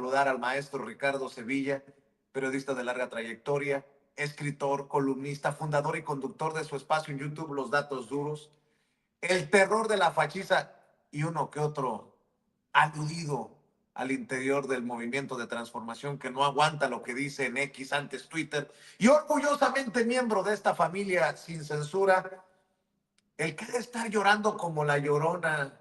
saludar al maestro Ricardo Sevilla, periodista de larga trayectoria, escritor, columnista, fundador y conductor de su espacio en YouTube, Los Datos Duros, el terror de la fachiza y uno que otro aludido al interior del movimiento de transformación que no aguanta lo que dice en X, antes Twitter, y orgullosamente miembro de esta familia sin censura, el que debe estar llorando como la Llorona.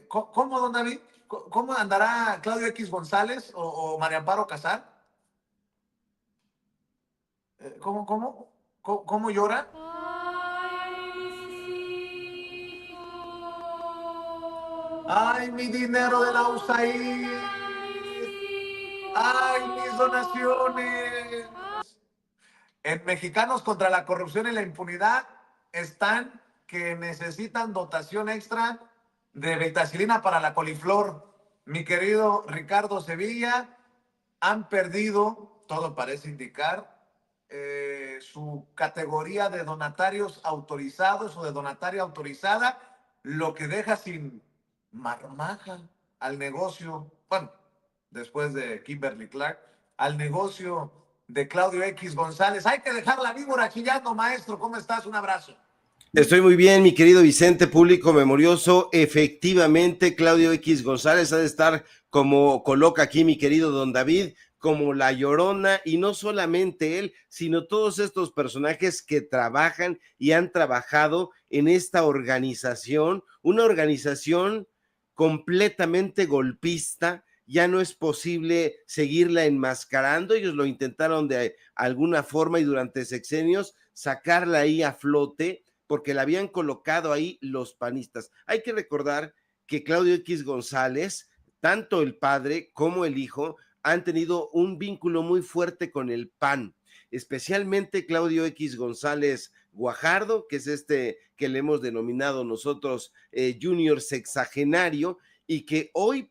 ¿Cómo, don David? ¿Cómo andará Claudio X González o María Amparo Casar? ¿Cómo llora? ¡Ay, mi dinero de la USAID! ¡Ay, mis donaciones! En Mexicanos contra la Corrupción y la Impunidad están que necesitan dotación extra de vitacilina para la coliflor. Mi querido Ricardo Sevilla, han perdido, todo parece indicar, su categoría de donatarios autorizados o de donataria autorizada, lo que deja sin marmaja al negocio, bueno, después de Kimberly Clark, al negocio de Claudio X González. Hay que dejar la víbora chillando, maestro. ¿Cómo estás? Un abrazo. Estoy muy bien, mi querido Vicente, público memorioso. Efectivamente, Claudio X González ha de estar, como coloca aquí mi querido don David, como la Llorona, y no solamente él, sino todos estos personajes que trabajan y han trabajado en esta organización, una organización completamente golpista. Ya no es posible seguirla enmascarando. Ellos lo intentaron de alguna forma y durante sexenios sacarla ahí a flote, porque la habían colocado ahí los panistas. Hay que recordar que Claudio X González, tanto el padre como el hijo, han tenido un vínculo muy fuerte con el PAN, especialmente Claudio X González Guajardo, que es este que le hemos denominado nosotros Junior Sexagenario, y que hoy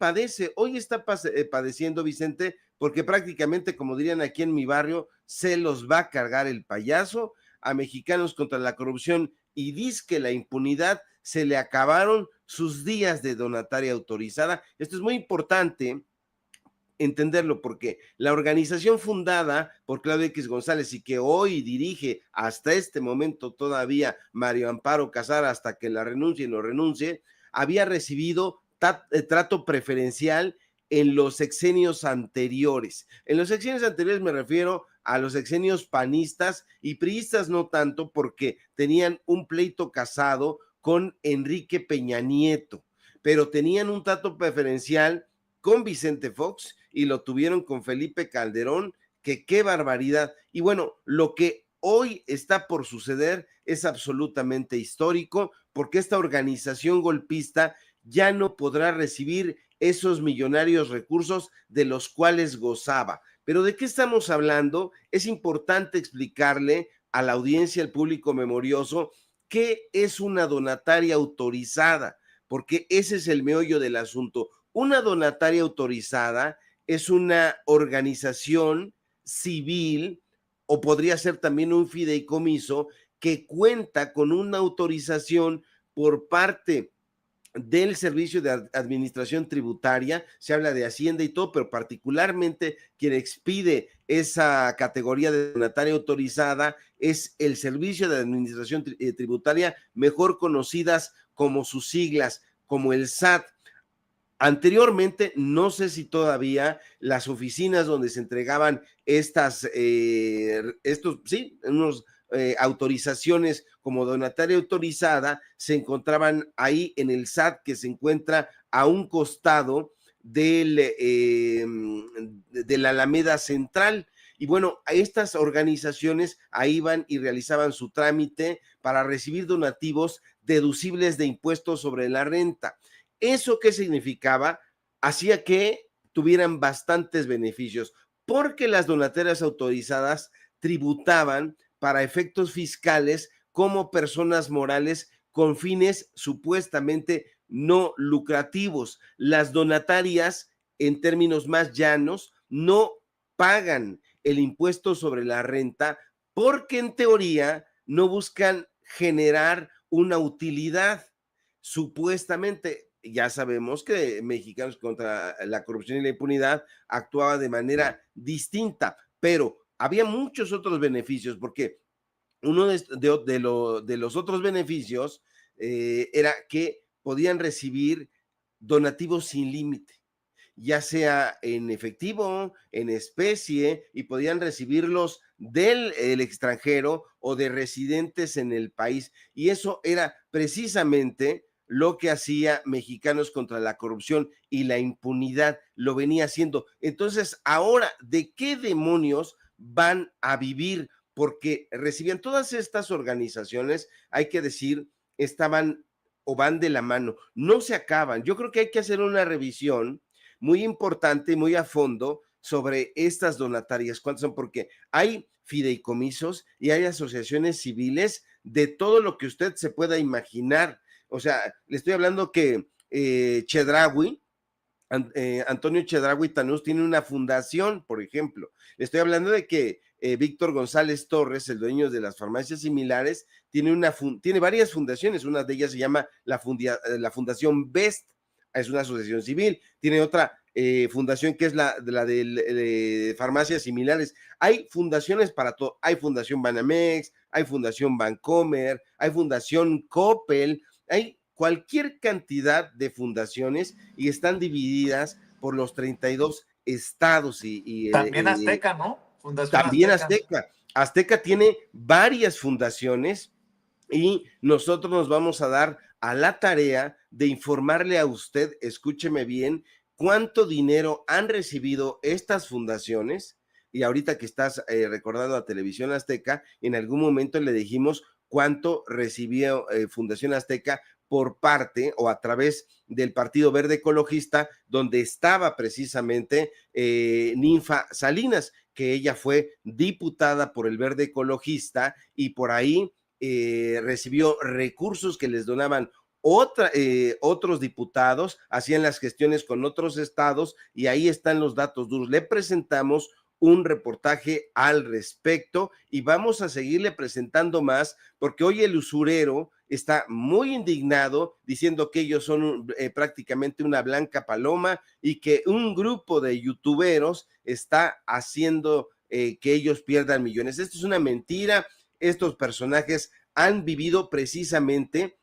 está padeciendo, Vicente, porque prácticamente, como dirían aquí en mi barrio, se los va a cargar el payaso. A Mexicanos contra la Corrupción y dizque la impunidad se le acabaron sus días de donataria autorizada. Esto es muy importante entenderlo, porque la organización fundada por Claudio X González y que hoy dirige hasta este momento todavía Mario Amparo Casar, hasta que la renuncie y no renuncie, había recibido trato preferencial en los sexenios anteriores. En los sexenios anteriores me refiero a los sexenios panistas y priistas, no tanto, porque tenían un pleito casado con Enrique Peña Nieto, pero tenían un trato preferencial con Vicente Fox y lo tuvieron con Felipe Calderón, que qué barbaridad. Y bueno, lo que hoy está por suceder es absolutamente histórico, porque esta organización golpista ya no podrá recibir esos millonarios recursos de los cuales gozaba. Pero ¿de qué estamos hablando? Es importante explicarle a la audiencia, al público memorioso, qué es una donataria autorizada, porque ese es el meollo del asunto. Una donataria autorizada es una organización civil, o podría ser también un fideicomiso, que cuenta con una autorización por parte del Servicio de Administración Tributaria. Se habla de Hacienda y todo, pero particularmente quien expide esa categoría de donataria autorizada es el Servicio de Administración Tributaria, mejor conocidas como sus siglas, como el SAT. Anteriormente, no sé si todavía, las oficinas donde se entregaban autorizaciones como donataria autorizada se encontraban ahí en el SAT, que se encuentra a un costado de la Alameda Central. Y bueno, estas organizaciones ahí iban y realizaban su trámite para recibir donativos deducibles de impuestos sobre la renta. ¿Eso qué significaba? Hacía que tuvieran bastantes beneficios, porque las donatorias autorizadas tributaban para efectos fiscales como personas morales con fines supuestamente no lucrativos. Las donatarias, en términos más llanos, no pagan el impuesto sobre la renta porque en teoría no buscan generar una utilidad. Supuestamente, ya sabemos que Mexicanos contra la Corrupción y la Impunidad actuaba de manera distinta, pero había muchos otros beneficios, porque uno de los otros beneficios era que podían recibir donativos sin límite, ya sea en efectivo, en especie, y podían recibirlos del el extranjero o de residentes en el país. Y eso era precisamente lo que hacía Mexicanos contra la Corrupción y la Impunidad, lo venía haciendo. Entonces, ahora, ¿de qué demonios van a vivir? Porque recibían todas estas organizaciones, hay que decir, estaban o van de la mano, no se acaban. Yo creo que hay que hacer una revisión muy importante, muy a fondo sobre estas donatarias, cuántas son, porque hay fideicomisos y hay asociaciones civiles de todo lo que usted se pueda imaginar. O sea, le estoy hablando que Chedraui, Antonio Chedraui Tanús tiene una fundación, por ejemplo. Le estoy hablando de que Víctor González Torres, el dueño de las farmacias similares, tiene varias fundaciones. Una de ellas se llama la Fundación BEST, es una asociación civil. Tiene otra fundación que es la de farmacias similares. Hay fundaciones para todo. Hay Fundación Banamex, hay Fundación Bancomer, hay Fundación Coppel, hay cualquier cantidad de fundaciones y están divididas por los 32 estados También Azteca, ¿no? Fundación también Azteca. Azteca. Azteca tiene varias fundaciones y nosotros nos vamos a dar a la tarea de informarle a usted, escúcheme bien, cuánto dinero han recibido estas fundaciones. Y ahorita que estás recordando a Televisión Azteca, en algún momento le dijimos cuánto recibió Fundación Azteca por parte o a través del Partido Verde Ecologista, donde estaba precisamente Ninfa Salinas, que ella fue diputada por el Verde Ecologista y por ahí recibió recursos que les donaban otros diputados, hacían las gestiones con otros estados y ahí están los datos duros. Le presentamos un reportaje al respecto y vamos a seguirle presentando más porque hoy el usurero está muy indignado diciendo que ellos son prácticamente una blanca paloma y que un grupo de youtuberos está haciendo que ellos pierdan millones. Esto es una mentira. Estos personajes han vivido precisamente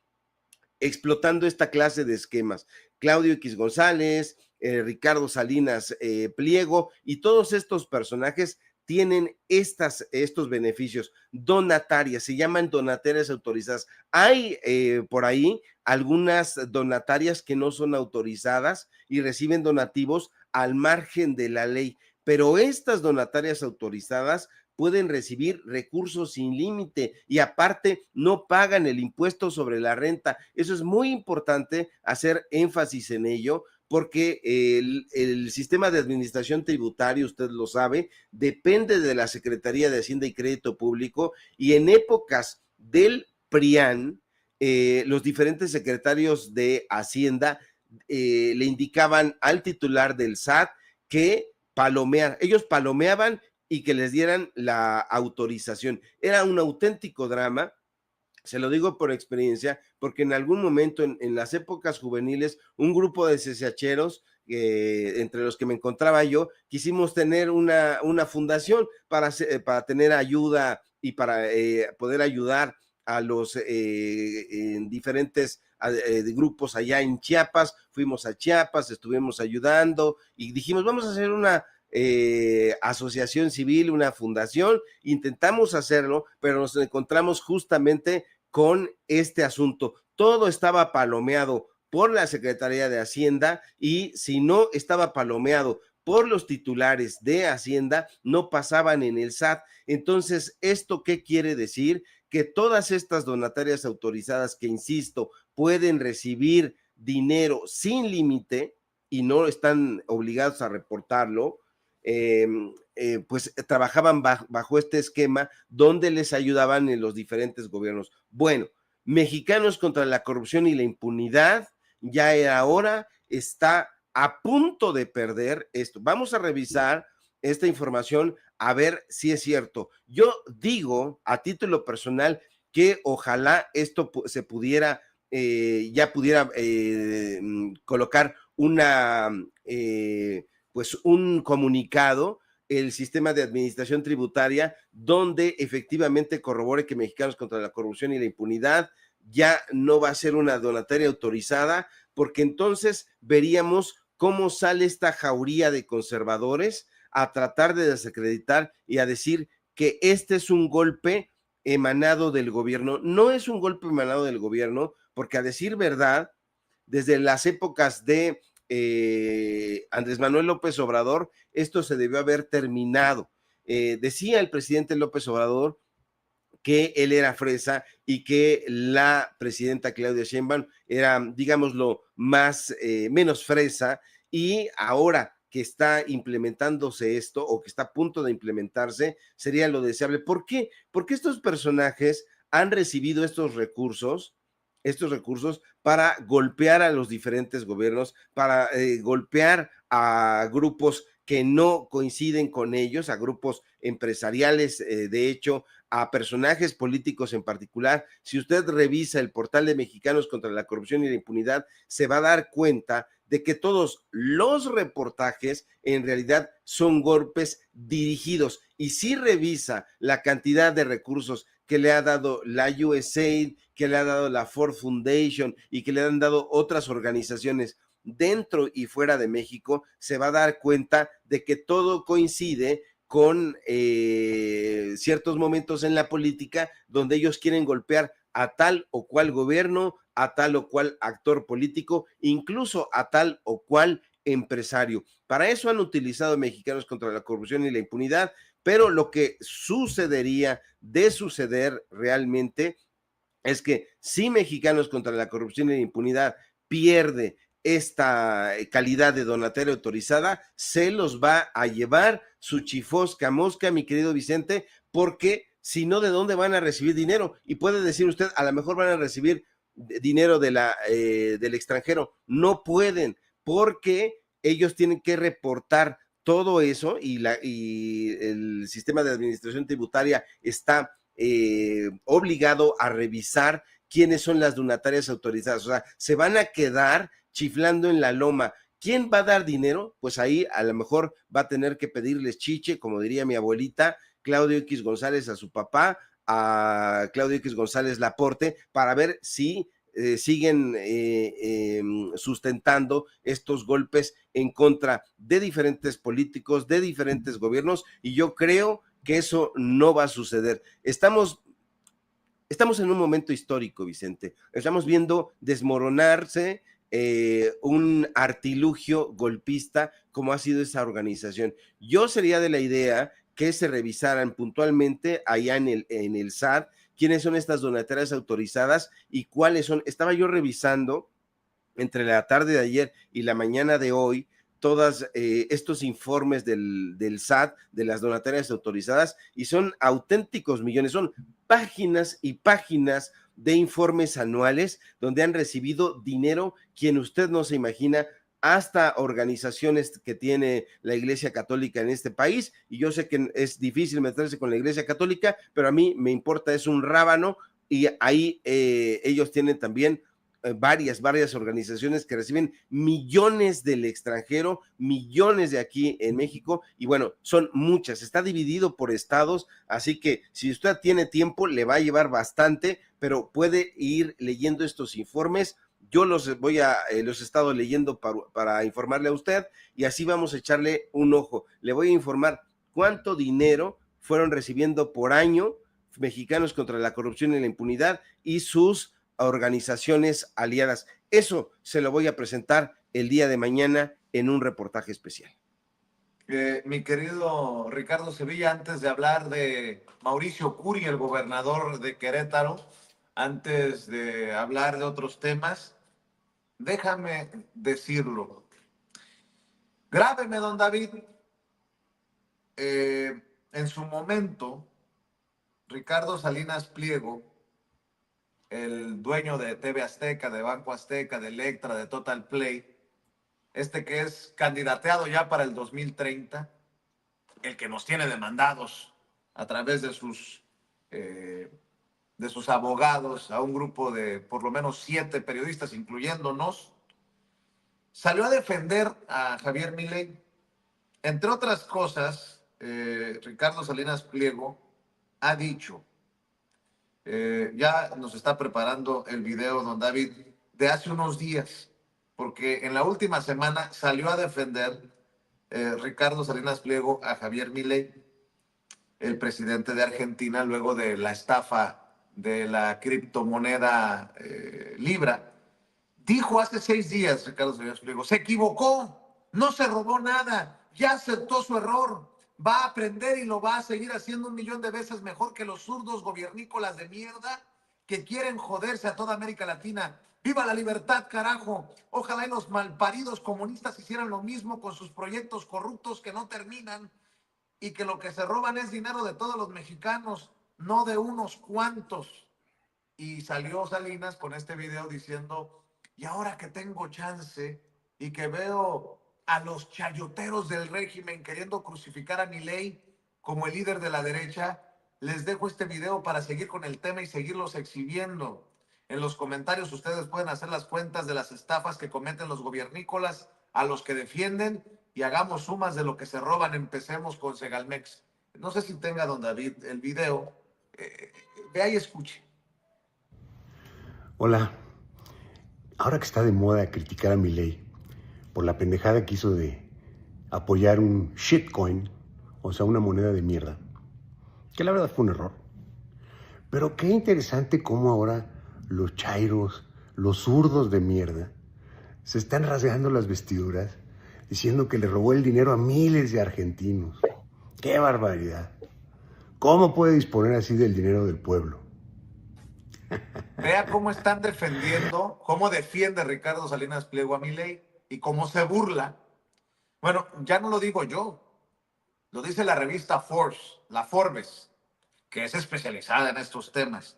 explotando esta clase de esquemas. Claudio X González, Ricardo Salinas Pliego y todos estos personajes tienen estos beneficios donatarias, se llaman donatarias autorizadas. Hay por ahí algunas donatarias que no son autorizadas y reciben donativos al margen de la ley, pero estas donatarias autorizadas pueden recibir recursos sin límite y aparte no pagan el impuesto sobre la renta. Eso es muy importante hacer énfasis en ello porque el sistema de administración tributaria, usted lo sabe, depende de la Secretaría de Hacienda y Crédito Público y en épocas del PRIAN, los diferentes secretarios de Hacienda le indicaban al titular del SAT que ellos palomeaban y que les dieran la autorización. Era un auténtico drama, se lo digo por experiencia, porque en algún momento en las épocas juveniles, un grupo de CCHeros, entre los que me encontraba yo, quisimos tener una fundación para tener ayuda y para poder ayudar a los en diferentes grupos allá en Chiapas. Fuimos a Chiapas, estuvimos ayudando y dijimos, vamos a hacer una asociación civil, una fundación, intentamos hacerlo, pero nos encontramos justamente con este asunto. Todo estaba palomeado por la Secretaría de Hacienda y si no estaba palomeado por los titulares de Hacienda, no pasaban en el SAT. Entonces, ¿esto qué quiere decir? Que todas estas donatarias autorizadas que, insisto, pueden recibir dinero sin límite y no están obligados a reportarlo, pues trabajaban bajo este esquema donde les ayudaban en los diferentes gobiernos. Bueno, Mexicanos contra la Corrupción y la Impunidad ya ahora está a punto de perder esto. Vamos a revisar esta información a ver si es cierto. Yo digo a título personal que ojalá esto se pudiera ya pudiera colocar pues un comunicado el sistema de administración tributaria donde efectivamente corrobore que Mexicanos contra la Corrupción y la Impunidad ya no va a ser una donataria autorizada, porque entonces veríamos cómo sale esta jauría de conservadores a tratar de desacreditar y a decir que este es un golpe emanado del gobierno. No es un golpe emanado del gobierno, porque a decir verdad, desde las épocas de Andrés Manuel López Obrador, esto se debió haber terminado. Decía el presidente López Obrador que él era fresa y que la presidenta Claudia Sheinbaum era, digámoslo, menos fresa, y ahora que está implementándose esto o que está a punto de implementarse, sería lo deseable. ¿Por qué? Porque estos personajes han recibido estos recursos para golpear a los diferentes gobiernos, para golpear a grupos que no coinciden con ellos, a grupos empresariales, de hecho, a personajes políticos en particular. Si usted revisa el portal de Mexicanos contra la Corrupción y la Impunidad, se va a dar cuenta de que todos los reportajes en realidad son golpes dirigidos. Y si revisa la cantidad de recursos que le ha dado la USAID, que le ha dado la Ford Foundation y que le han dado otras organizaciones dentro y fuera de México, se va a dar cuenta de que todo coincide con ciertos momentos en la política donde ellos quieren golpear a tal o cual gobierno, a tal o cual actor político, incluso a tal o cual empresario. Para eso han utilizado Mexicanos contra la Corrupción y la Impunidad, pero lo que sucedería de suceder realmente es que si Mexicanos contra la Corrupción y la Impunidad pierde esta calidad de donataria autorizada, se los va a llevar su chifosca mosca, mi querido Vicente, porque si no, ¿de dónde van a recibir dinero? Y puede decir usted, a lo mejor van a recibir dinero del extranjero. No pueden, porque ellos tienen que reportar todo eso, y el sistema de administración tributaria está obligado a revisar quiénes son las donatarias autorizadas. O sea, se van a quedar chiflando en la loma. ¿Quién va a dar dinero? Pues ahí a lo mejor va a tener que pedirles chiche, como diría mi abuelita, Claudio X González a su papá, a Claudio X González Laporte, para ver si siguen sustentando estos golpes en contra de diferentes políticos, de diferentes gobiernos, y yo creo que eso no va a suceder. Estamos en un momento histórico, Vicente. Estamos viendo desmoronarse un artilugio golpista como ha sido esa organización. Yo sería de la idea que se revisaran puntualmente allá en el SAT quiénes son estas donatarias autorizadas y cuáles son. Estaba yo revisando entre la tarde de ayer y la mañana de hoy todos estos informes del SAT, de las donatarias autorizadas, y son auténticos millones, son páginas y páginas de informes anuales donde han recibido dinero quien usted no se imagina, hasta organizaciones que tiene la Iglesia Católica en este país, y yo sé que es difícil meterse con la Iglesia Católica, pero a mí me importa, es un rábano, y ahí ellos tienen también varias organizaciones que reciben millones del extranjero, millones de aquí en México, y bueno, son muchas, está dividido por estados, así que si usted tiene tiempo, le va a llevar bastante, pero puede ir leyendo estos informes. Yo los he estado leyendo para informarle a usted, y así vamos a echarle un ojo. Le voy a informar cuánto dinero fueron recibiendo por año Mexicanos contra la Corrupción y la Impunidad y sus organizaciones aliadas. Eso se lo voy a presentar el día de mañana en un reportaje especial. Mi querido Ricardo Sevilla, antes de hablar de Mauricio Curi, el gobernador de Querétaro, antes de hablar de otros temas, déjame decirlo. Grábeme, don David. En su momento, Ricardo Salinas Pliego, el dueño de TV Azteca, de Banco Azteca, de Electra, de Total Play, que es candidateado ya para el 2030, el que nos tiene demandados a través de sus de sus abogados a un grupo de por lo menos 7 periodistas, incluyéndonos, salió a defender a Javier Milei. Entre otras cosas, Ricardo Salinas Pliego ha dicho, ya nos está preparando el video, don David, de hace unos días, porque en la última semana salió a defender Ricardo Salinas Pliego a Javier Milei, el presidente de Argentina, luego de la estafa de la criptomoneda Libra. Dijo hace 6 días, Ricardo Salinas Pliego, se equivocó, no se robó nada, ya aceptó su error, va a aprender y lo va a seguir haciendo 1.000.000 de veces mejor que los zurdos gobiernícolas de mierda que quieren joderse a toda América Latina. ¡Viva la libertad, carajo! Ojalá y los malparidos comunistas hicieran lo mismo con sus proyectos corruptos que no terminan y que lo que se roban es dinero de todos los mexicanos, no de unos cuantos. Y salió Salinas con este video diciendo, y ahora que tengo chance y que veo a los chayoteros del régimen queriendo crucificar a Milei como el líder de la derecha, les dejo este video para seguir con el tema y seguirlos exhibiendo. En los comentarios ustedes pueden hacer las cuentas de las estafas que cometen los gobiernícolas a los que defienden y hagamos sumas de lo que se roban. Empecemos con Segalmex. No sé si tenga, don David, el video. Vea y escuche. Hola. Ahora que está de moda criticar a Milei por la pendejada que hizo de apoyar un shitcoin, o sea, una moneda de mierda, que la verdad fue un error. Pero qué interesante cómo ahora los chairos, los zurdos de mierda, se están rasgando las vestiduras diciendo que le robó el dinero a miles de argentinos. ¡Qué barbaridad! ¿Cómo puede disponer así del dinero del pueblo? Vea cómo están defendiendo, cómo defiende Ricardo Salinas Pliego a Milei y cómo se burla. Bueno, ya no lo digo yo, lo dice la revista Forbes, que es especializada en estos temas.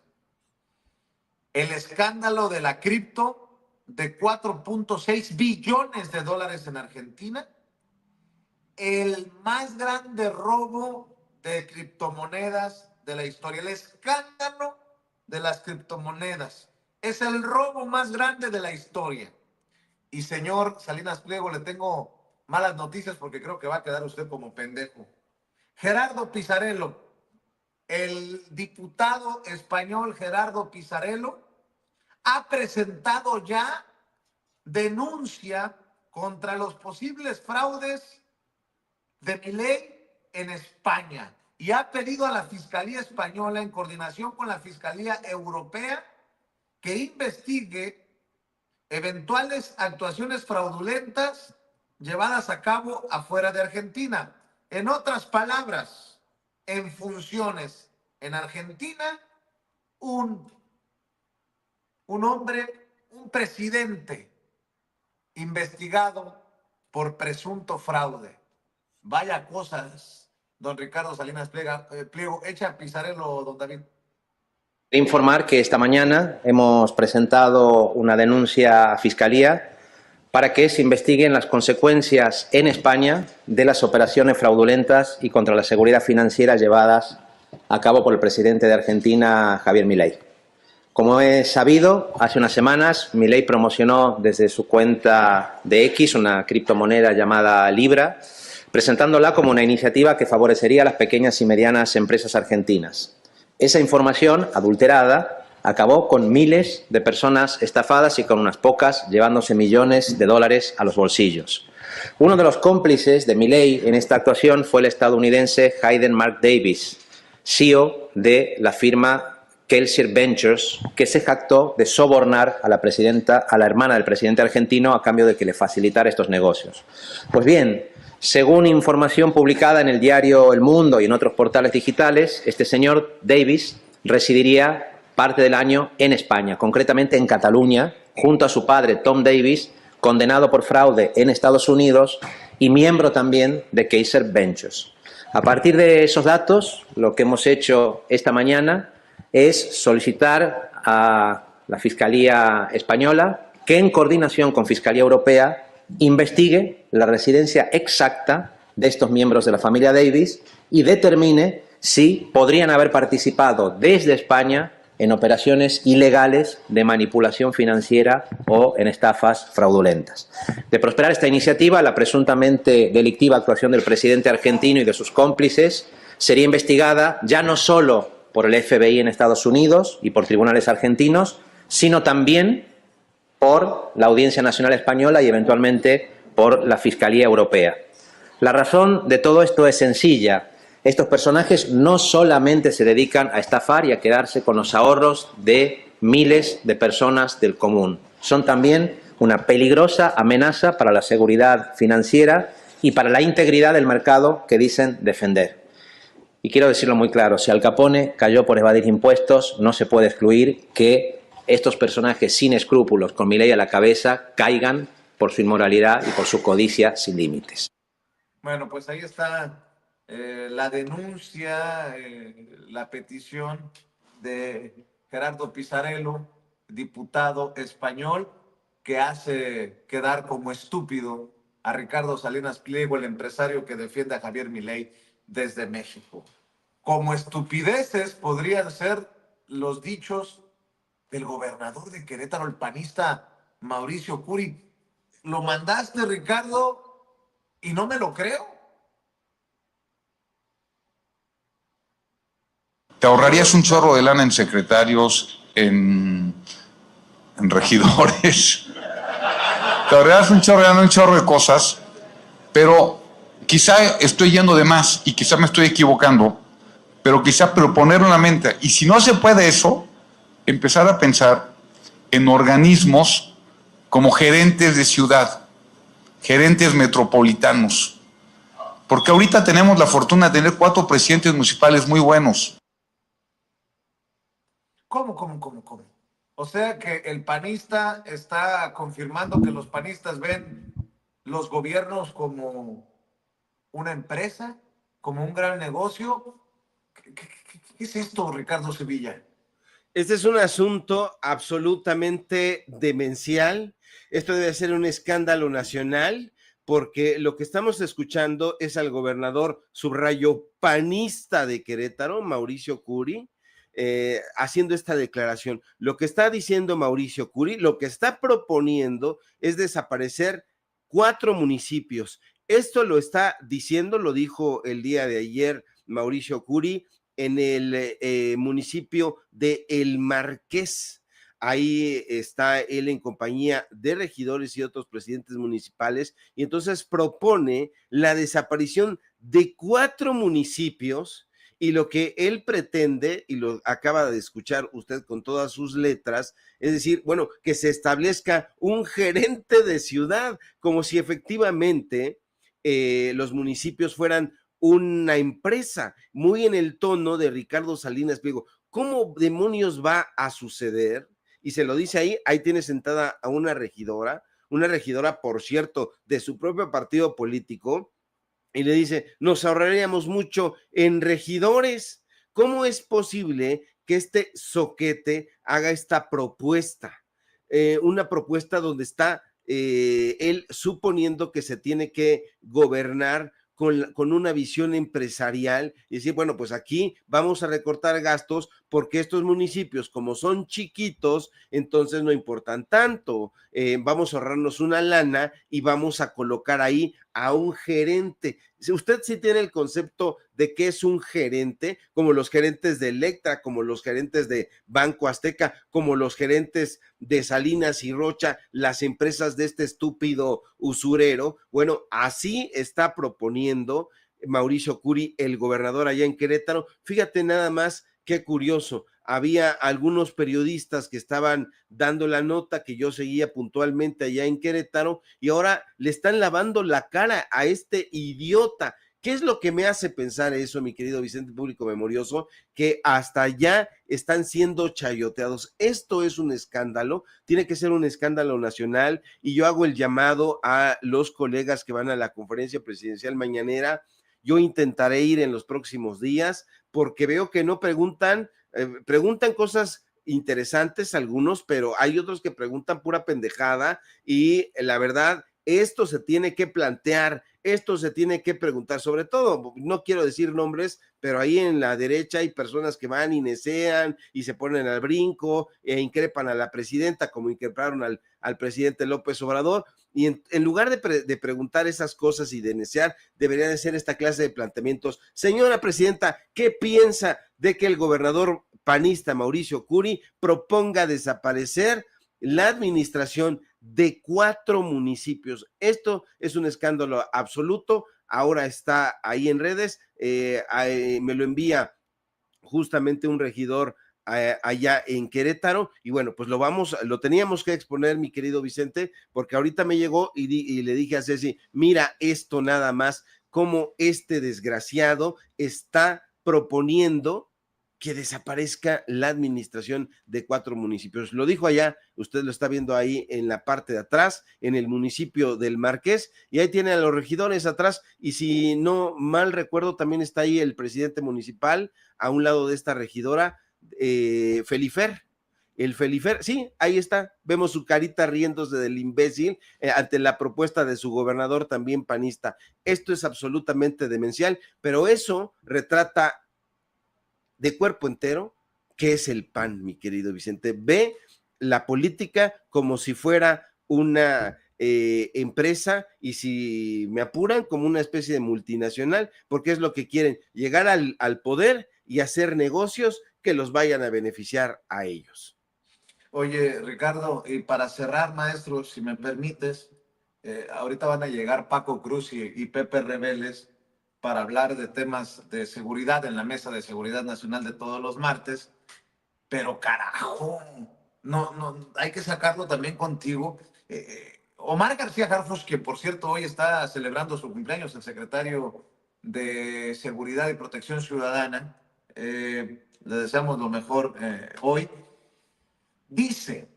El escándalo de la cripto de 4.6 billones de dólares en Argentina, el más grande robo de criptomonedas de la historia, el escándalo de las criptomonedas. Es el robo más grande de la historia. Y señor Salinas Pliego, le tengo malas noticias porque creo que va a quedar usted como pendejo. Gerardo Pisarello, el diputado español Gerardo Pisarello, ha presentado ya denuncia contra los posibles fraudes de Milei en España. Y ha pedido a la Fiscalía Española, en coordinación con la Fiscalía Europea, que investigue eventuales actuaciones fraudulentas llevadas a cabo afuera de Argentina. En otras palabras, en funciones en Argentina, un hombre, un presidente investigado por presunto fraude. Vaya cosas. Don Ricardo Salinas Pliego, echa a Pisarello, don David. Informar que esta mañana hemos presentado una denuncia a Fiscalía para que se investiguen las consecuencias en España de las operaciones fraudulentas y contra la seguridad financiera llevadas a cabo por el presidente de Argentina, Javier Milei. Como es sabido, hace unas semanas Milei promocionó desde su cuenta de X una criptomoneda llamada Libra, presentándola como una iniciativa que favorecería a las pequeñas y medianas empresas argentinas. Esa información adulterada acabó con miles de personas estafadas y con unas pocas llevándose millones de dólares a los bolsillos. Uno de los cómplices de Milei en esta actuación fue el estadounidense Hayden Mark Davis, CEO de la firma Kelsier Ventures, que se jactó de sobornar a la hermana del presidente argentino a cambio de que le facilitara estos negocios. Pues bien, según información publicada en el diario El Mundo y en otros portales digitales, este señor Davis residiría parte del año en España, concretamente en Cataluña, junto a su padre Tom Davis, condenado por fraude en Estados Unidos y miembro también de Kelsier Ventures. A partir de esos datos, lo que hemos hecho esta mañana es solicitar a la Fiscalía Española que, en coordinación con Fiscalía Europea, investigue la residencia exacta de estos miembros de la familia Davis y determine si podrían haber participado desde España en operaciones ilegales de manipulación financiera o en estafas fraudulentas. De prosperar esta iniciativa, la presuntamente delictiva actuación del presidente argentino y de sus cómplices sería investigada ya no solo por el FBI en Estados Unidos y por tribunales argentinos, sino también por la Audiencia Nacional Española y eventualmente por la Fiscalía Europea. La razón de todo esto es sencilla. Estos personajes no solamente se dedican a estafar y a quedarse con los ahorros de miles de personas del común. Son también una peligrosa amenaza para la seguridad financiera y para la integridad del mercado que dicen defender. Y quiero decirlo muy claro, si Al Capone cayó por evadir impuestos, no se puede excluir que estos personajes sin escrúpulos, con Milei a la cabeza, caigan por su inmoralidad y por su codicia sin límites. Bueno, pues ahí está la denuncia, la petición de Gerardo Pisarello, diputado español, que hace quedar como estúpido a Ricardo Salinas Pliego, el empresario que defiende a Javier Milei desde México. Como estupideces podrían ser los dichos del gobernador de Querétaro, el panista Mauricio Curi. Lo mandaste, Ricardo, y no me lo creo. Te ahorrarías un chorro de lana en secretarios, en regidores. Te ahorrarías un chorro de lana, un chorro de cosas, pero quizá estoy yendo de más y quizá me estoy equivocando, pero quizá proponer una mente. Y si no se puede eso, empezar a pensar en organismos como gerentes de ciudad, gerentes metropolitanos. Porque ahorita tenemos la fortuna de tener 4 presidentes municipales muy buenos. ¿Cómo? O sea que el panista está confirmando que los panistas ven los gobiernos como una empresa, como un gran negocio. ¿Qué es esto, Ricardo Sevilla? Este es un asunto absolutamente demencial. Esto debe ser un escándalo nacional, porque lo que estamos escuchando es al gobernador, subrayo, panista de Querétaro, Mauricio Curi, haciendo esta declaración. Lo que está diciendo Mauricio Curi, lo que está proponiendo es desaparecer 4 municipios. Esto lo está diciendo, lo dijo el día de ayer Mauricio Curi, en el municipio de El Marqués. Ahí está él en compañía de regidores y otros presidentes municipales, y entonces propone la desaparición de 4 municipios, y lo que él pretende, y lo acaba de escuchar usted con todas sus letras, es decir, bueno, que se establezca un gerente de ciudad, como si efectivamente los municipios fueran una empresa, muy en el tono de Ricardo Salinas Pliego. ¿Cómo demonios va a suceder? Y se lo dice ahí tiene sentada a una regidora, por cierto, de su propio partido político, y le dice, nos ahorraríamos mucho en regidores. ¿Cómo es posible que este zoquete haga esta propuesta? Una propuesta donde está él suponiendo que se tiene que gobernar con una visión empresarial y decir, bueno, pues aquí vamos a recortar gastos porque estos municipios, como son chiquitos, entonces no importan tanto, vamos a ahorrarnos una lana y vamos a colocar ahí a un gerente. Usted sí tiene el concepto de qué es un gerente, como los gerentes de Electra, como los gerentes de Banco Azteca, como los gerentes de Salinas y Rocha, las empresas de este estúpido usurero. Bueno, así está proponiendo Mauricio Curi, el gobernador allá en Querétaro. Fíjate nada más qué curioso. Había algunos periodistas que estaban dando la nota que yo seguía puntualmente allá en Querétaro y ahora le están lavando la cara a este idiota. ¿Qué es lo que me hace pensar eso, mi querido Vicente Público Memorioso? Que hasta allá están siendo chayoteados. Esto es un escándalo, tiene que ser un escándalo nacional, y yo hago el llamado a los colegas que van a la conferencia presidencial mañanera. Yo intentaré ir en los próximos días porque veo que no preguntan cosas interesantes algunos, pero hay otros que preguntan pura pendejada, y la verdad, esto se tiene que plantear esto se tiene que preguntar, sobre todo, no quiero decir nombres, pero ahí en la derecha hay personas que van y necean y se ponen al brinco e increpan a la presidenta como increparon al presidente López Obrador, y en lugar de preguntar esas cosas y de necear, deberían de ser esta clase de planteamientos. Señora presidenta, ¿qué piensa de que el gobernador panista Mauricio Curi proponga desaparecer la administración de 4 municipios? Esto es un escándalo absoluto. Ahora está ahí en redes, me lo envía justamente un regidor allá en Querétaro, y bueno, pues lo teníamos que exponer, mi querido Vicente, porque ahorita me llegó y le dije a Ceci, mira esto nada más, cómo este desgraciado está proponiendo que desaparezca la administración de 4 municipios. Lo dijo allá, usted lo está viendo ahí en la parte de atrás, en el municipio del Marqués, y ahí tiene a los regidores atrás, y si no mal recuerdo, también está ahí el presidente municipal, a un lado de esta regidora, Felifer. El Felifer, sí, ahí está, vemos su carita riéndose del imbécil ante la propuesta de su gobernador también panista. Esto es absolutamente demencial, pero eso retrata de cuerpo entero qué es el PAN, mi querido Vicente. Ve la política como si fuera una empresa, y si me apuran, como una especie de multinacional, porque es lo que quieren, llegar al poder y hacer negocios que los vayan a beneficiar a ellos. Oye, Ricardo, y para cerrar, maestro, si me permites, ahorita van a llegar Paco Cruz y Pepe Rebeles para hablar de temas de seguridad en la Mesa de Seguridad Nacional de todos los martes, pero carajo, no, hay que sacarlo también contigo. Omar García Harfuch, que por cierto hoy está celebrando su cumpleaños, el secretario de Seguridad y Protección Ciudadana, le deseamos lo mejor hoy. Dice,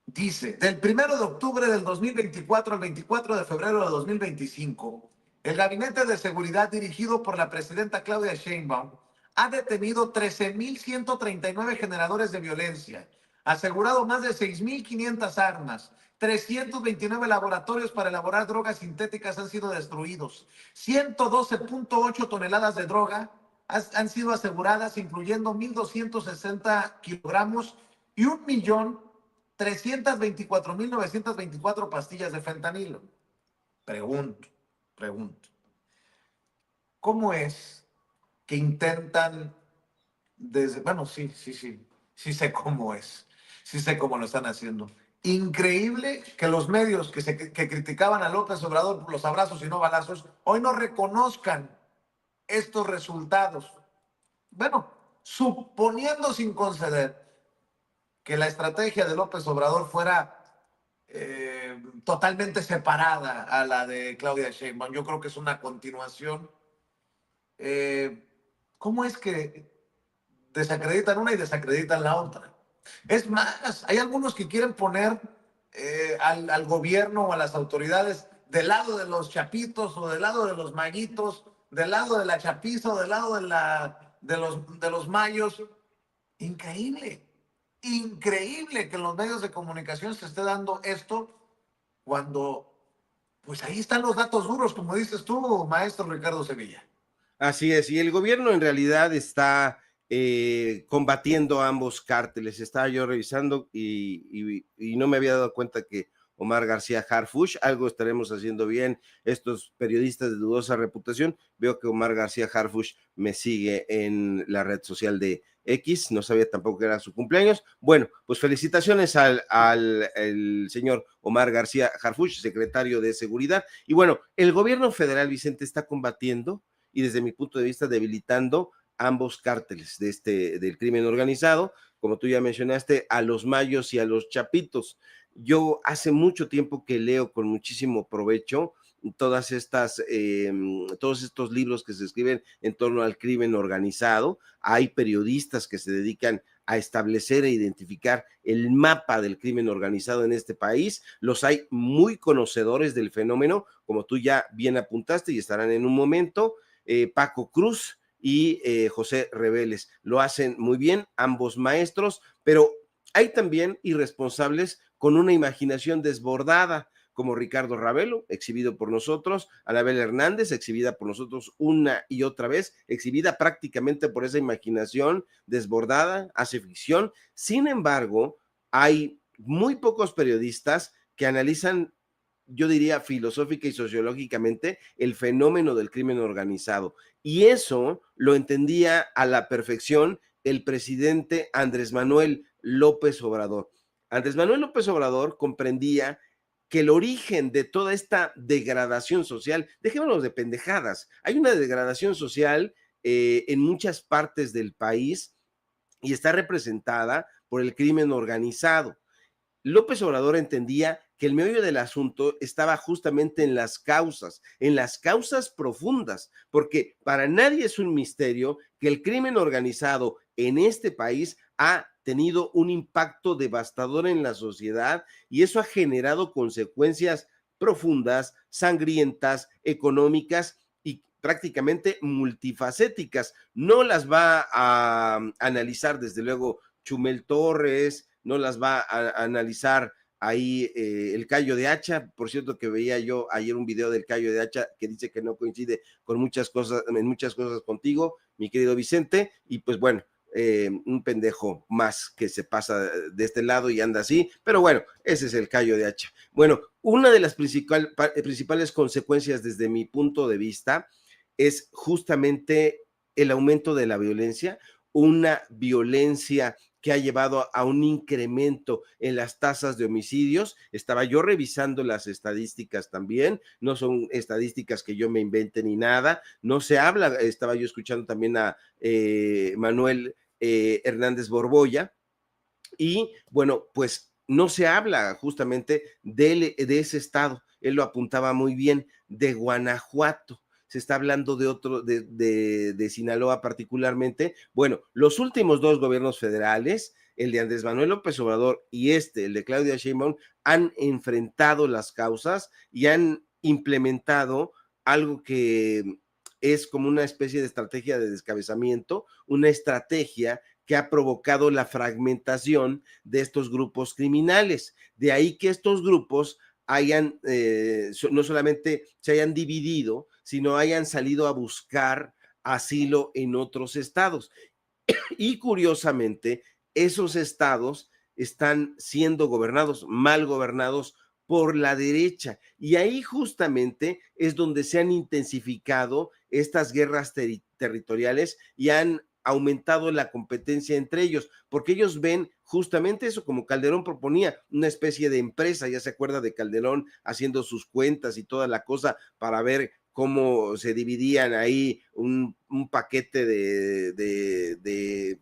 del 1 de octubre del 2024 al 24 de febrero de 2025, el Gabinete de Seguridad dirigido por la presidenta Claudia Sheinbaum ha detenido 13.139 generadores de violencia, asegurado más de 6.500 armas, 329 laboratorios para elaborar drogas sintéticas han sido destruidos, 112.8 toneladas de droga han sido aseguradas, incluyendo 1.260 kilogramos y 1.324.924 pastillas de fentanilo. Pregunto, ¿cómo es que intentan bueno, sí sé cómo es, sí sé cómo lo están haciendo. Increíble que los medios que criticaban a López Obrador por los abrazos y no balazos, hoy no reconozcan estos resultados. Bueno, suponiendo sin conceder que la estrategia de López Obrador fuera totalmente separada a la de Claudia Sheinbaum, yo creo que es una continuación. ¿Cómo es que desacreditan una y desacreditan la otra? Es más, hay algunos que quieren poner al gobierno o a las autoridades del lado de los chapitos o del lado de los maguitos, del lado de la chapiza o del lado de los mayos. Increíble que en los medios de comunicación se esté dando esto cuando, pues ahí están los datos duros, como dices tú, maestro Ricardo Sevilla. Así es, y el gobierno en realidad está combatiendo a ambos cárteles. Estaba yo revisando y no me había dado cuenta que Omar García Harfuch, algo estaremos haciendo bien estos periodistas de dudosa reputación. Veo que Omar García Harfuch me sigue en la red social de X, no sabía tampoco que era su cumpleaños. Bueno, pues felicitaciones al señor Omar García Harfuch, secretario de Seguridad. Y bueno, el gobierno federal, Vicente, está combatiendo y desde mi punto de vista debilitando ambos cárteles del crimen organizado, como tú ya mencionaste, a los mayos y a los chapitos. Yo hace mucho tiempo que leo con muchísimo provecho todos estos libros que se escriben en torno al crimen organizado. Hay periodistas que se dedican a establecer e identificar el mapa del crimen organizado en este país. Los hay muy conocedores del fenómeno, como tú ya bien apuntaste y estarán en un momento. Paco Cruz y José Rebeles lo hacen muy bien, ambos maestros, pero hay también irresponsables con una imaginación desbordada, como Ricardo Ravelo, exhibido por nosotros, Anabel Hernández, exhibida por nosotros una y otra vez, exhibida prácticamente por esa imaginación desbordada, hace ficción. Sin embargo, hay muy pocos periodistas que analizan, yo diría, filosófica y sociológicamente el fenómeno del crimen organizado. Y eso lo entendía a la perfección el presidente Andrés Manuel López Obrador. Andrés Manuel López Obrador comprendía que el origen de toda esta degradación social, dejémonos de pendejadas, hay una degradación social en muchas partes del país y está representada por el crimen organizado. López Obrador entendía que el meollo del asunto estaba justamente en las causas profundas, porque para nadie es un misterio que el crimen organizado en este país ha tenido un impacto devastador en la sociedad y eso ha generado consecuencias profundas, sangrientas, económicas y prácticamente multifacéticas. No las va a analizar desde luego Chumel Torres, no las va a analizar ahí el Cayo de Hacha. Por cierto, que veía yo ayer un video del Cayo de Hacha que dice que no coincide con muchas cosas contigo, mi querido Vicente, y pues bueno, un pendejo más que se pasa de este lado y anda así, pero bueno, ese es el Cayo de Hacha. Bueno, una de las principales consecuencias desde mi punto de vista es justamente el aumento de la violencia, una violencia que ha llevado a un incremento en las tasas de homicidios. Estaba yo revisando las estadísticas también, no son estadísticas que yo me invente ni nada, no se habla, estaba yo escuchando también a Manuel Hernández Borbolla, y bueno, pues no se habla justamente de ese estado, él lo apuntaba muy bien, de Guanajuato. Se está hablando de otro, de Sinaloa particularmente. Bueno, los últimos dos gobiernos federales, el de Andrés Manuel López Obrador y el de Claudia Sheinbaum, han enfrentado las causas y han implementado algo que es como una especie de estrategia de descabezamiento, una estrategia que ha provocado la fragmentación de estos grupos criminales. De ahí que estos grupos hayan, no solamente se hayan dividido, sino hayan salido a buscar asilo en otros estados. Y curiosamente, esos estados están siendo gobernados, mal gobernados por la derecha. Y ahí justamente es donde se han intensificado estas guerras territoriales y han aumentado la competencia entre ellos, porque ellos ven justamente eso, como Calderón proponía, una especie de empresa. Ya se acuerda de Calderón haciendo sus cuentas y toda la cosa para ver cómo se dividían ahí un paquete de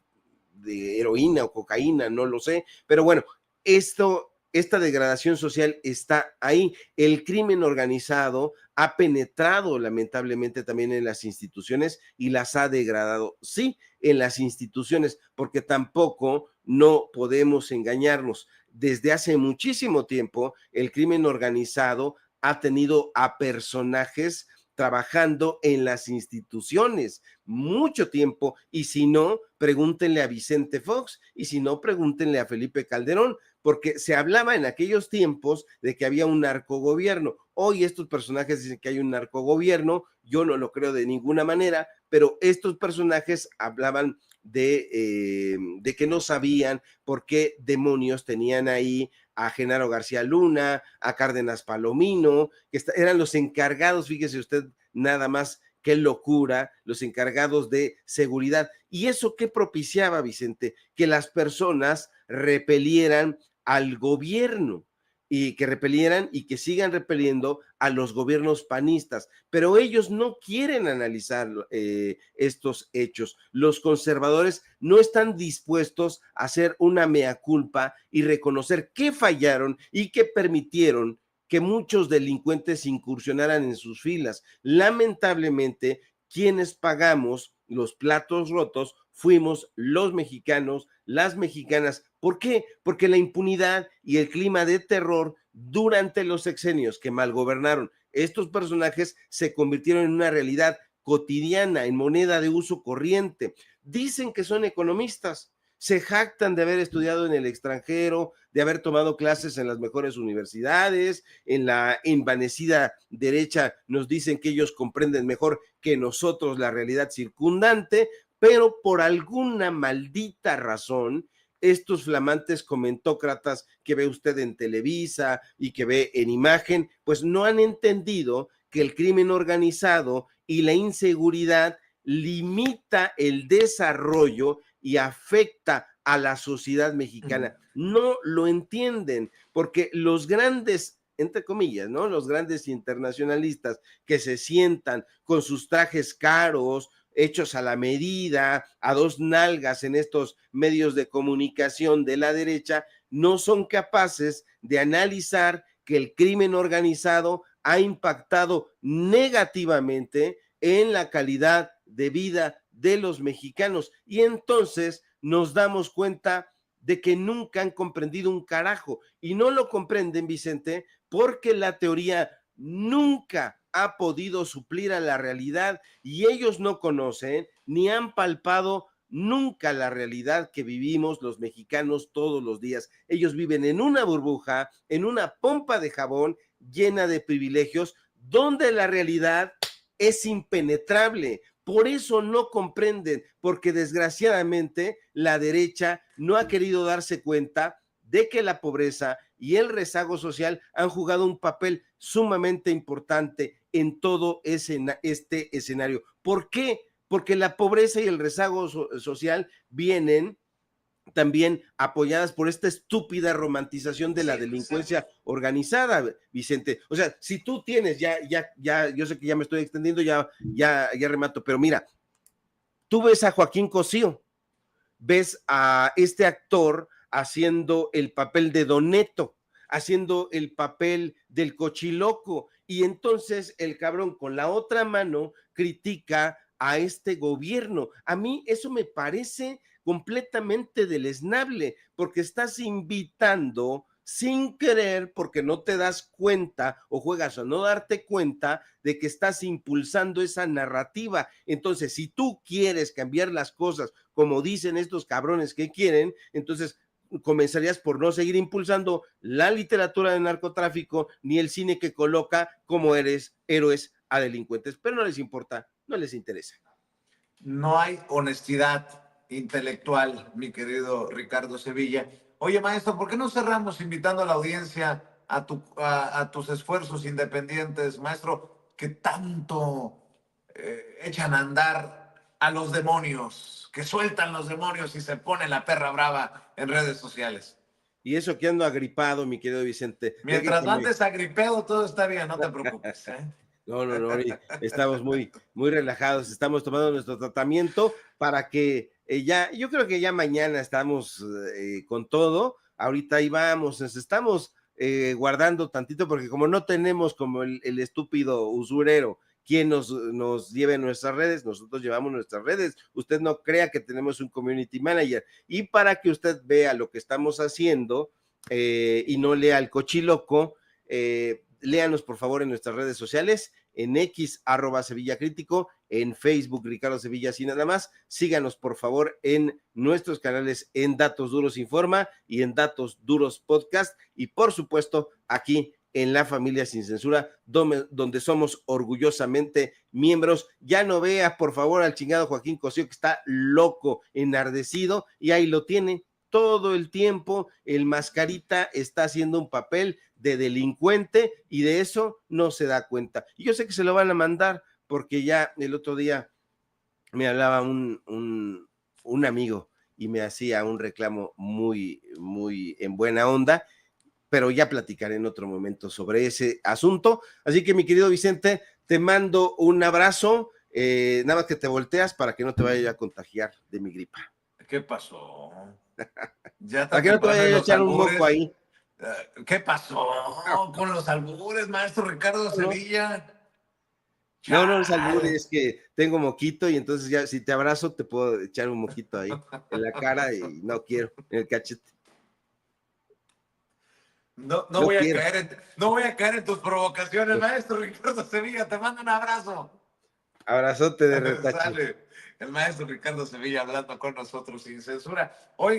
heroína o cocaína, no lo sé, pero bueno, esta degradación social está ahí. El crimen organizado ha penetrado lamentablemente también en las instituciones y las ha degradado. Sí, en las instituciones, porque tampoco no podemos engañarnos. Desde hace muchísimo tiempo, el crimen organizado ha tenido a personajes trabajando en las instituciones mucho tiempo, y si no, pregúntenle a Vicente Fox, y si no, pregúntenle a Felipe Calderón, porque se hablaba en aquellos tiempos de que había un narcogobierno. Hoy estos personajes dicen que hay un narcogobierno, yo no lo creo de ninguna manera, pero estos personajes hablaban de que no sabían por qué demonios tenían ahí a Genaro García Luna, a Cárdenas Palomino, que eran los encargados, fíjese usted nada más, qué locura, los encargados de seguridad. ¿Y eso qué propiciaba, Vicente? Que las personas repelieran al gobierno y que repelieran y que sigan repeliendo a los gobiernos panistas, pero ellos no quieren analizar estos hechos. Los conservadores no están dispuestos a hacer una mea culpa y reconocer que fallaron y que permitieron que muchos delincuentes incursionaran en sus filas. Lamentablemente, quienes pagamos los platos rotos fuimos los mexicanos, las mexicanas. ¿Por qué? Porque la impunidad y el clima de terror durante los sexenios que mal gobernaron estos personajes se convirtieron en una realidad cotidiana, en moneda de uso corriente. Dicen que son economistas, se jactan de haber estudiado en el extranjero, de haber tomado clases en las mejores universidades, en la envanecida derecha nos dicen que ellos comprenden mejor que nosotros la realidad circundante, pero por alguna maldita razón, estos flamantes comentócratas que ve usted en Televisa y que ve en Imagen, pues no han entendido que el crimen organizado y la inseguridad limita el desarrollo y afecta a la sociedad mexicana. No lo entienden, porque los grandes, entre comillas, ¿no? Los grandes internacionalistas que se sientan con sus trajes caros, hechos a la medida, a dos nalgas en estos medios de comunicación de la derecha, no son capaces de analizar que el crimen organizado ha impactado negativamente en la calidad de vida de los mexicanos. Y entonces nos damos cuenta de que nunca han comprendido un carajo. Y no lo comprenden, Vicente, porque la teoría nunca ha podido suplir a la realidad y ellos no conocen ni han palpado nunca la realidad que vivimos los mexicanos todos los días. Ellos viven en una burbuja, en una pompa de jabón llena de privilegios, donde la realidad es impenetrable. Por eso no comprenden, porque desgraciadamente la derecha no ha querido darse cuenta de que la pobreza y el rezago social han jugado un papel sumamente importante en todo este escenario. ¿Por qué? Porque la pobreza y el rezago social vienen también apoyadas por esta estúpida romantización de la delincuencia organizada, Vicente. O sea, si tú tienes, yo sé que ya me estoy extendiendo, ya remato, pero mira, tú ves a Joaquín Cosío, ves a este actor haciendo el papel de Don Neto, haciendo el papel del cochiloco, y entonces el cabrón con la otra mano critica a este gobierno. A mí eso me parece completamente deleznable, porque estás invitando sin querer, porque no te das cuenta o juegas a no darte cuenta de que estás impulsando esa narrativa. Entonces, si tú quieres cambiar las cosas como dicen estos cabrones que quieren, entonces comenzarías por no seguir impulsando la literatura de narcotráfico ni el cine que coloca como héroes a delincuentes, pero no les importa, no les interesa. No hay honestidad intelectual, mi querido Ricardo Sevilla. Oye, maestro, ¿por qué no cerramos invitando a la audiencia a tus esfuerzos independientes, maestro, que tanto echan a andar a los demonios, que sueltan los demonios y se pone la perra brava en redes sociales? Y eso que ando agripado, mi querido Vicente. Mientras no andes agripado, todo está bien, no te preocupes, ¿eh? No, estamos muy relajados, estamos tomando nuestro tratamiento para que yo creo que ya mañana estamos con todo. Ahorita ahí vamos, nos estamos guardando tantito porque como no tenemos como el estúpido usurero quien nos lleve nuestras redes, nosotros llevamos nuestras redes. Usted no crea que tenemos un community manager. Y para que usted vea lo que estamos haciendo y no lea el cochiloco, léanos por favor en nuestras redes sociales, en X, @SevillaCrítico, en Facebook, Ricardo Sevilla, así nada más. Síganos por favor en nuestros canales en Datos Duros Informa y en Datos Duros Podcast, y por supuesto aquí en La Familia Sin Censura, donde somos orgullosamente miembros. Ya no vea por favor al chingado Joaquín Cosío, que está loco, enardecido, y ahí lo tiene todo el tiempo. El mascarita está haciendo un papel de delincuente y de eso no se da cuenta. Y yo sé que se lo van a mandar porque ya el otro día me hablaba un amigo y me hacía un reclamo muy, muy en buena onda, pero ya platicaré en otro momento sobre ese asunto. Así que mi querido Vicente, te mando un abrazo, nada más que te volteas para que no te vaya a contagiar de mi gripa. ¿Qué pasó? Ya para que no te vaya a echar un moco ahí. ¿Qué pasó con los albures, maestro Ricardo Sevilla? No, los albures, es que tengo moquito y entonces ya si te abrazo te puedo echar un moquito ahí en la cara y no quiero, en el cachete. No voy a caer en tus provocaciones, maestro Ricardo Sevilla. Te mando un abrazo. Abrazote de retache. Sale el maestro Ricardo Sevilla hablando con nosotros sin censura. Oiga.